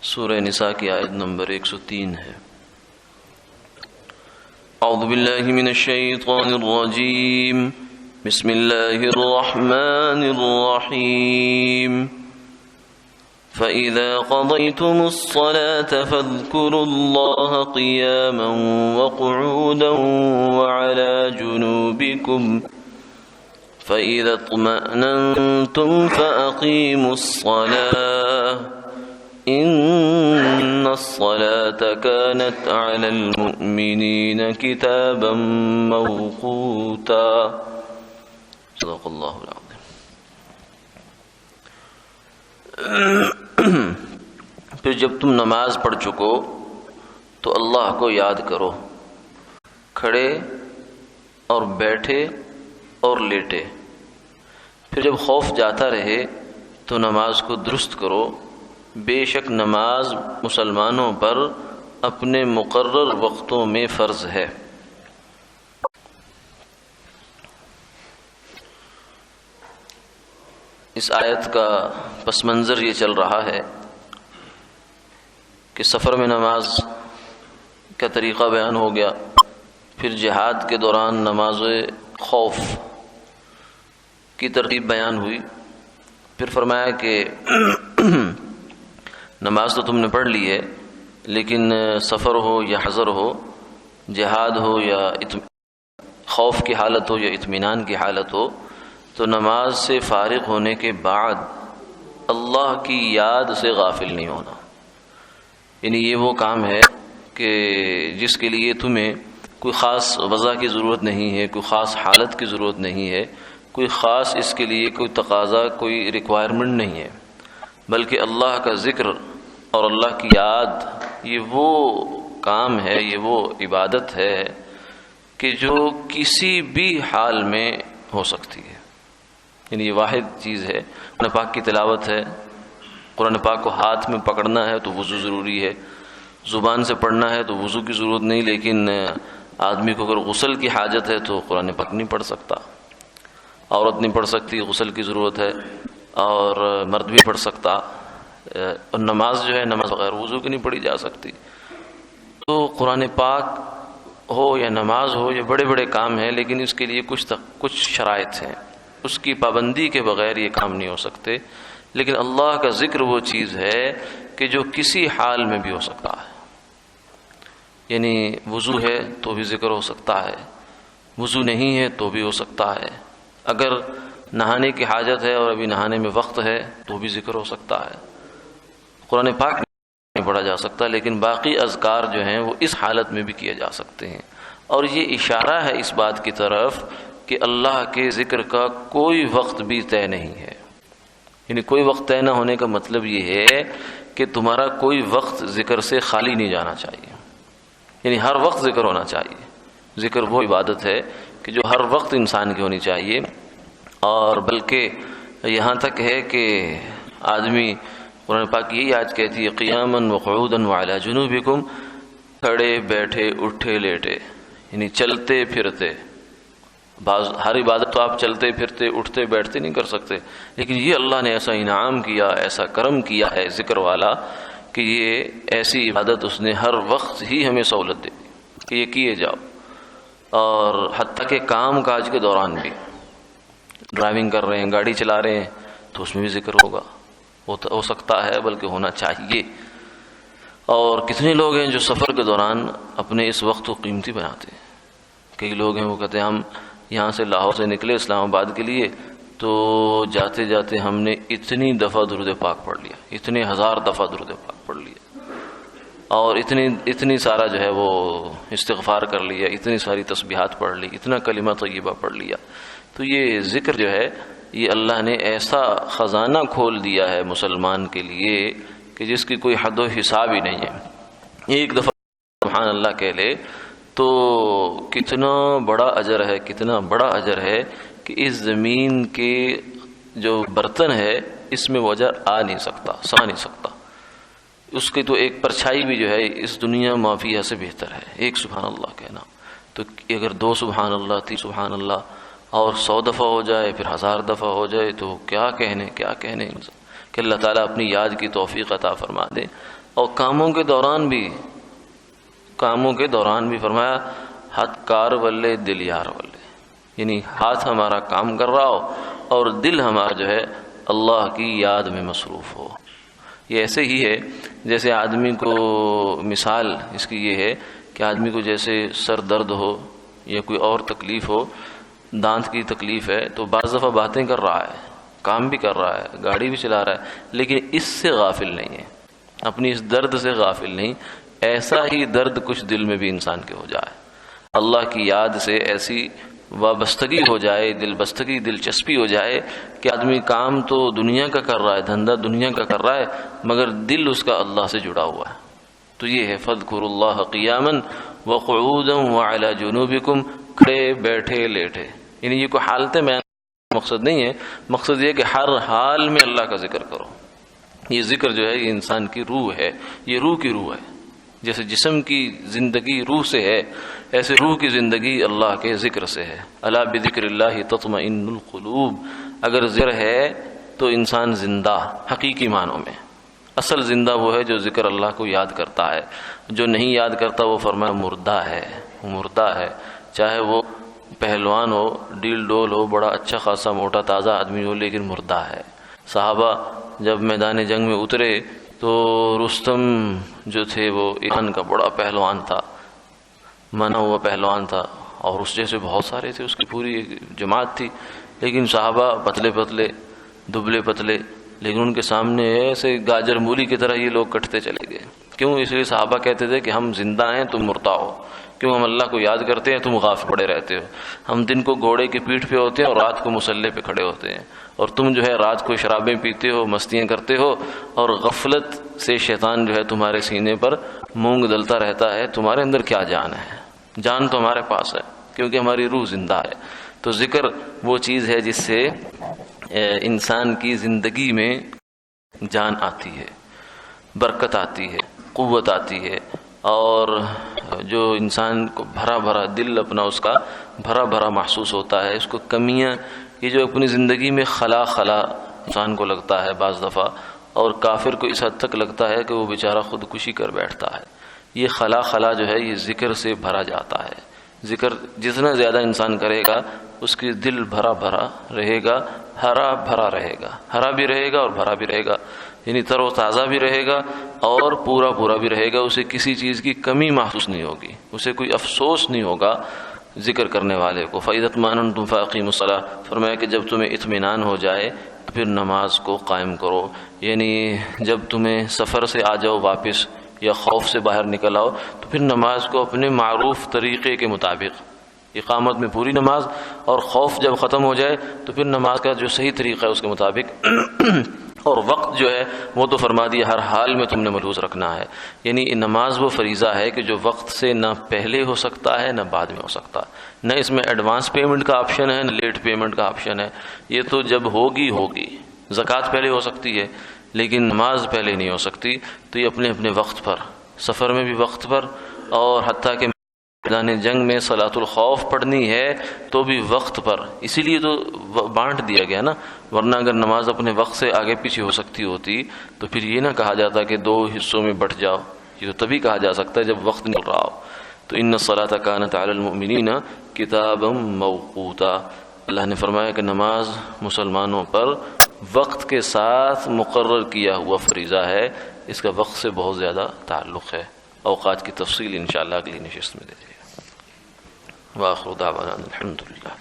سورہ نساء کی آیت نمبر 103 ہے۔ اعوذ باللہ من الشیطان الرجیم، بسم اللہ الرحمن الرحیم۔ فَإِذَا قَضَيْتُمُ الصَّلَاةَ فَاذْكُرُوا اللَّهَ قِيَامًا وَقُعُودًا وَعَلَى جُنُوبِكُمْ فَإِذَا اطْمَأْنَنْتُمْ فَأَقِيمُوا الصَّلَاةَ إِنَّ الصَّلَاةَ كَانَتْ عَلَى الْمُؤْمِنِينَ كِتَابًا مَوْقُوتًا۔ صدق اللہ العظیم۔ پھر جب تم نماز پڑھ چکو تو اللہ کو یاد کرو، کھڑے اور بیٹھے اور لیٹے۔ پھر جب خوف جاتا رہے تو نماز کو درست کرو، بے شک نماز مسلمانوں پر اپنے مقرر وقتوں میں فرض ہے۔ اس آیت کا پس منظر یہ چل رہا ہے کہ سفر میں نماز کا طریقہ بیان ہو گیا، پھر جہاد کے دوران نماز خوف کی ترتیب بیان ہوئی، پھر فرمایا کہ نماز تو تم نے پڑھ لی ہے، لیکن سفر ہو یا حضر ہو، جہاد ہو یا خوف کی حالت ہو یا اطمینان کی حالت ہو، تو نماز سے فارغ ہونے کے بعد اللہ کی یاد سے غافل نہیں ہونا۔ یعنی یہ وہ کام ہے کہ جس کے لیے تمہیں کوئی خاص وضع کی ضرورت نہیں ہے، کوئی خاص حالت کی ضرورت نہیں ہے، کوئی خاص اس کے لیے کوئی تقاضا، کوئی ریکوائرمنٹ نہیں ہے، بلکہ اللہ کا ذکر اور اللہ کی یاد یہ وہ کام ہے، یہ وہ عبادت ہے کہ جو کسی بھی حال میں ہو سکتی ہے۔ یعنی یہ واحد چیز ہے۔ قرآن پاک کی تلاوت ہے، قرآن پاک کو ہاتھ میں پکڑنا ہے تو وضو ضروری ہے، زبان سے پڑھنا ہے تو وضو کی ضرورت نہیں، لیکن آدمی کو اگر غسل کی حاجت ہے تو قرآن پاک نہیں پڑھ سکتا، عورت نہیں پڑھ سکتی، غسل کی ضرورت ہے، اور مرد بھی پڑھ سکتا، اور نماز جو ہے نماز بغیر وضو کی نہیں پڑھی جا سکتی۔ تو قرآن پاک ہو یا نماز ہو، یہ بڑے بڑے کام ہیں، لیکن اس کے لیے کچھ شرائط ہیں، اس کی پابندی کے بغیر یہ کام نہیں ہو سکتے۔ لیکن اللہ کا ذکر وہ چیز ہے کہ جو کسی حال میں بھی ہو سکتا ہے۔ یعنی وضو ہے تو بھی ذکر ہو سکتا ہے، وضو نہیں ہے تو بھی ہو سکتا ہے، اگر نہانے کی حاجت ہے اور ابھی نہانے میں وقت ہے تو بھی ذکر ہو سکتا ہے۔ قرآن پاک نہیں پڑھا جا سکتا، لیکن باقی اذکار جو ہیں وہ اس حالت میں بھی کیے جا سکتے ہیں۔ اور یہ اشارہ ہے اس بات کی طرف کہ اللہ کے ذکر کا کوئی وقت بھی طے نہیں ہے۔ یعنی کوئی وقت طے نہ ہونے کا مطلب یہ ہے کہ تمہارا کوئی وقت ذکر سے خالی نہیں جانا چاہیے، یعنی ہر وقت ذکر ہونا چاہیے۔ ذکر وہ عبادت ہے کہ جو ہر وقت انسان کی ہونی چاہیے، اور بلکہ یہاں تک ہے کہ آدمی، قرآن پاک یہی آیت کہتی ہے قیاماً وقعودا وعلی جنوبکم، کھڑے بیٹھے اٹھے لیٹے، یعنی چلتے پھرتے۔ ہر عبادت تو آپ چلتے پھرتے اٹھتے بیٹھتے نہیں کر سکتے، لیکن یہ اللہ نے ایسا انعام کیا، ایسا کرم کیا ہے ذکر والا کہ یہ ایسی عبادت اس نے ہر وقت ہی ہمیں سہولت دے دی کہ یہ کیے جاؤ۔ اور حتیٰ کہ کام کاج کے دوران بھی، ڈرائیونگ کر رہے ہیں، گاڑی چلا رہے ہیں، تو اس میں بھی ذکر ہوگا، ہو سکتا ہے بلکہ ہونا چاہیے۔ اور کتنے لوگ ہیں جو سفر کے دوران اپنے اس وقت کو قیمتی بناتے ہیں۔ کئی لوگ ہیں وہ کہتے ہیں ہم یہاں سے لاہور سے نکلے اسلام آباد کے لیے، تو جاتے جاتے ہم نے اتنی دفعہ درود پاک پڑھ لیا، اتنے ہزار دفعہ درود پاک پڑھ لیا، اور اتنی سارا جو ہے وہ استغفار کر لیا، اتنی ساری تسبیحات پڑھ لی، اتنا کلمہ طیبہ پڑھ لیا۔ تو یہ ذکر جو ہے یہ اللہ نے ایسا خزانہ کھول دیا ہے مسلمان کے لیے کہ جس کی کوئی حد و حساب ہی نہیں ہے۔ ایک دفعہ سبحان اللہ کہہ لے تو کتنا بڑا اجر ہے، کتنا بڑا اجر ہے کہ اس زمین کے جو برتن ہے اس میں وہ اجر آ نہیں سکتا، سما نہیں سکتا۔ اس کی تو ایک پرچھائی بھی جو ہے اس دنیا مافیہ سے بہتر ہے۔ ایک سبحان اللہ کہنا، تو اگر 2 سبحان اللہ، 3 سبحان اللہ اور 100 دفعہ ہو جائے، پھر 1000 دفعہ ہو جائے، تو کیا کہنے کہ اللہ تعالیٰ اپنی یاد کی توفیق عطا فرما دے، اور کاموں کے دوران بھی فرمایا ہاتھ کار ولے دل یار ولے، یعنی ہاتھ ہمارا کام کر رہا ہو اور دل ہمارا جو ہے اللہ کی یاد میں مصروف ہو۔ یہ ایسے ہی ہے جیسے آدمی کو، مثال اس کی یہ ہے کہ آدمی کو جیسے سر درد ہو یا کوئی اور تکلیف ہو، دانت کی تکلیف ہے، تو بعض دفعہ باتیں کر رہا ہے، کام بھی کر رہا ہے، گاڑی بھی چلا رہا ہے، لیکن اس سے غافل نہیں ہے، اپنی اس درد سے غافل نہیں۔ ایسا ہی درد کچھ دل میں بھی انسان کے ہو جائے، اللہ کی یاد سے ایسی وابستگی ہو جائے، دل بستگی، دلچسپی ہو جائے کہ آدمی کام تو دنیا کا کر رہا ہے، دھندا دنیا کا کر رہا ہے، مگر دل اس کا اللہ سے جڑا ہوا ہے۔ تو یہ ہے فَاذْكُرُوا اللَّهَ قِيَامًا وَقُعُودًا وَعَلَى جُنُوبِكُمْ، کھڑے بیٹھے لیٹے، یعنی یہ کوئی حالتیں میں مقصد نہیں ہے، مقصد یہ کہ ہر حال میں اللہ کا ذکر کرو۔ یہ ذکر جو ہے یہ انسان کی روح ہے، یہ روح کی روح ہے۔ جیسے جسم کی زندگی روح سے ہے، ایسے روح کی زندگی اللہ کے ذکر سے ہے۔ الا بذکر اللہ تطمئن القلوب، اگر ذکر ہے تو انسان زندہ، حقیقی معنوں میں اصل زندہ وہ ہے جو ذکر اللہ کو یاد کرتا ہے، جو نہیں یاد کرتا وہ فرمایا مردہ ہے، مردہ ہے، چاہے وہ پہلوان ہو، ڈیل ڈول ہو، بڑا اچھا خاصا موٹا تازہ آدمی ہو، لیکن مردہ ہے۔ صحابہ جب میدان جنگ میں اترے تو رستم جو تھے وہ ایران کا بڑا پہلوان تھا، مانا ہوا پہلوان تھا، اور اس جیسے بہت سارے تھے، اس کی پوری جماعت تھی، لیکن صحابہ پتلے پتلے، دبلے پتلے، لیکن ان کے سامنے ایسے گاجر مولی کی طرح یہ لوگ کٹتے چلے گئے۔ کیوں؟ اس لیے صحابہ کہتے تھے کہ ہم زندہ ہیں، تم مردہ ہو، کیوں؟ ہم اللہ کو یاد کرتے ہیں، تم غافل پڑے رہتے ہو۔ ہم دن کو گھوڑے کی پیٹھ پہ ہوتے ہیں اور رات کو مسلح پہ کھڑے ہوتے ہیں، اور تم جو ہے رات کو شرابیں پیتے ہو، مستیاں کرتے ہو، اور غفلت سے شیطان جو ہے تمہارے سینے پر مونگ دلتا رہتا ہے۔ تمہارے اندر کیا جان ہے؟ جان تو ہمارے پاس ہے، کیونکہ ہماری روح زندہ ہے۔ تو ذکر وہ چیز ہے جس سے انسان کی زندگی میں جان آتی ہے، برکت آتی ہے، قوت آتی ہے، اور جو انسان کو بھرا بھرا دل اپنا اس کا بھرا بھرا محسوس ہوتا ہے، اس کو کمیاں، یہ جو اپنی زندگی میں خلا انسان کو لگتا ہے بعض دفعہ، اور کافر کو اس حد تک لگتا ہے کہ وہ بیچارہ خودکشی کر بیٹھتا ہے، یہ خلا جو ہے یہ ذکر سے بھرا جاتا ہے۔ ذکر جتنا زیادہ انسان کرے گا اس کی دل بھرا بھرا رہے گا، ہرا بھرا رہے گا، ہرا بھی رہے گا اور بھرا بھی رہے گا، یعنی تر و تازہ بھی رہے گا اور پورا پورا بھی رہے گا، اسے کسی چیز کی کمی محسوس نہیں ہوگی، اسے کوئی افسوس نہیں ہوگا ذکر کرنے والے کو۔ فَإِذَا اطْمَأْنَنْتُمْ فَأَقِيمُوا الصَّلَاةَ، فرمایا کہ جب تمہیں اطمینان ہو جائے تو پھر نماز کو قائم کرو، یعنی جب تمہیں سفر سے آ جاؤ واپس یا خوف سے باہر نکل آؤ تو پھر نماز کو اپنے معروف طریقے کے مطابق، اقامت میں پوری نماز، اور خوف جب ختم ہو جائے تو پھر نماز کا جو صحیح طریقہ ہے اس کے مطابق، اور وقت جو ہے وہ تو فرما دیا ہر حال میں تم نے ملحوظ رکھنا ہے، یعنی نماز وہ فریضہ ہے کہ جو وقت سے نہ پہلے ہو سکتا ہے نہ بعد میں ہو سکتا، نہ اس میں ایڈوانس پیمنٹ کا آپشن ہے نہ لیٹ پیمنٹ کا آپشن ہے، یہ تو جب ہوگی۔ زکوٰۃ پہلے ہو سکتی ہے لیکن نماز پہلے نہیں ہو سکتی، تو یہ اپنے اپنے وقت پر، سفر میں بھی وقت پر، اور حتیٰ کہ میدان جنگ میں صلاۃ الخوف پڑھنی ہے تو بھی وقت پر، اسی لیے تو بانٹ دیا گیا نا، ورنہ اگر نماز اپنے وقت سے آگے پیچھے ہو سکتی ہوتی تو پھر یہ نہ کہا جاتا کہ دو حصوں میں بٹ جاؤ، یہ تو تبھی کہا جا سکتا ہے جب وقت نکل رہا ہو۔ تو ان الصلاۃ کانت علی المؤمنین کتابا موقوتا، اللہ نے فرمایا کہ نماز مسلمانوں پر وقت کے ساتھ مقرر کیا ہوا فریضہ ہے، اس کا وقت سے بہت زیادہ تعلق ہے۔ اوقات کی تفصیل انشاءاللہ اگلی نشست میں دے دیں گے۔ وآخر دعوانا الحمدللہ۔